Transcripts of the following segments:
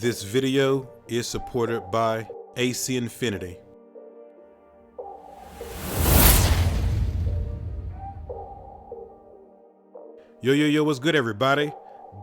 This video is supported by AC Infinity. Yo, what's good everybody?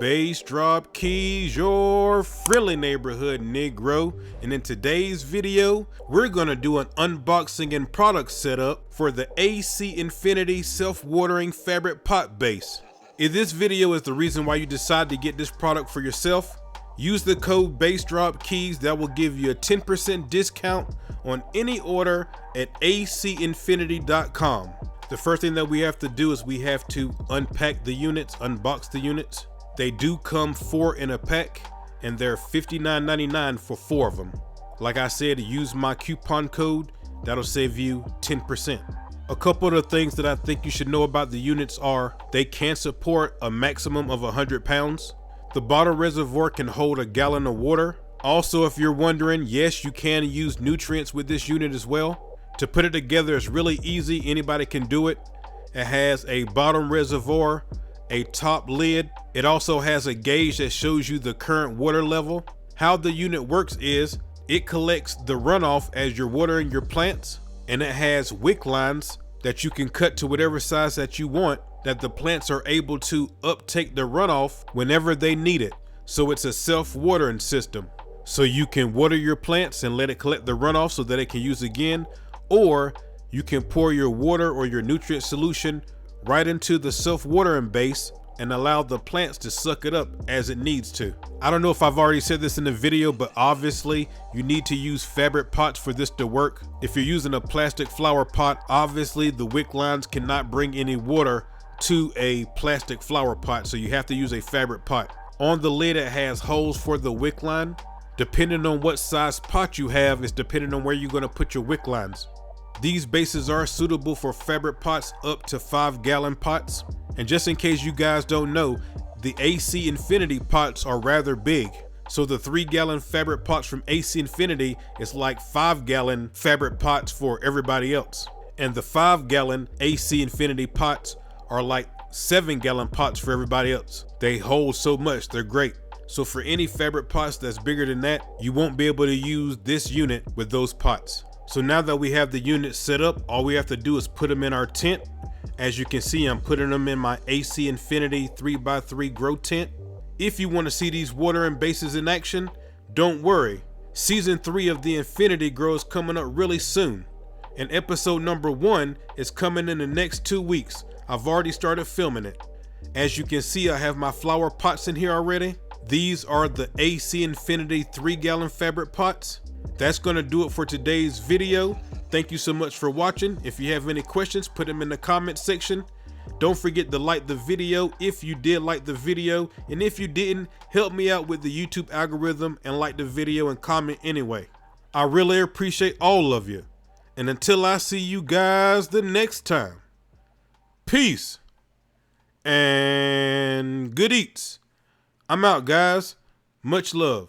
Bass Drop Keys, your friendly neighborhood Negro. And in today's video, we're gonna do an unboxing and product setup for the AC Infinity self-watering fabric pot base. If this video is the reason why you decide to get this product for yourself, use the code BassDropKeys. That will give you a 10% discount on any order at acinfinity.com. The first thing that we have to do is we have to unpack the units, unbox the units. They do come 4 in a pack and they're $59.99 for 4 of them. Like I said, use my coupon code, that'll save you 10%. A couple of the things that I think you should know about the units are they can support a maximum of 100 pounds. The bottom reservoir can hold a gallon of water. Also, if you're wondering, yes, you can use nutrients with this unit as well. To put it together is really easy. Anybody can do it. It has a bottom reservoir, a top lid. It also has a gauge that shows you the current water level. How the unit works is it collects the runoff as you're watering your plants, and it has wick lines that you can cut to whatever size that you want, that the plants are able to uptake the runoff whenever they need it. So it's a self-watering system. So you can water your plants and let it collect the runoff so that it can use again, or you can pour your water or your nutrient solution right into the self-watering base and allow the plants to suck it up as it needs to. I don't know if I've already said this in the video, but obviously you need to use fabric pots for this to work. If you're using a plastic flower pot, obviously the wick lines cannot bring any water to a plastic flower pot, so you have to use a fabric pot. On the lid it has holes for the wick line. Depending on what size pot you have is depending on where you're going to put your wick lines. These bases are suitable for fabric pots up to 5-gallon pots. And just in case you guys don't know, the AC Infinity pots are rather big. So the 3-gallon fabric pots from AC Infinity is like 5-gallon fabric pots for everybody else. And the 5-gallon AC Infinity pots are like 7-gallon pots for everybody else. They hold so much, they're great. So for any fabric pots that's bigger than that, you won't be able to use this unit with those pots. So now that we have the unit set up, all we have to do is put them in our tent. As you can see, I'm putting them in my AC Infinity 3x3 grow tent. If you want to see these watering bases in action, don't worry. Season 3 of the Infinity Grow is coming up really soon. And episode number 1 is coming in the next 2 weeks. I've already started filming it. As you can see, I have my flower pots in here already. These are the AC Infinity 3-gallon fabric pots. That's gonna do it for today's video. Thank you so much for watching. If you have any questions, put them in the comment section. Don't forget to like the video if you did like the video, and if you didn't, help me out with the YouTube algorithm and like the video and comment anyway. I really appreciate all of you. And until I see you guys the next time, peace and good eats. I'm out, guys. Much love.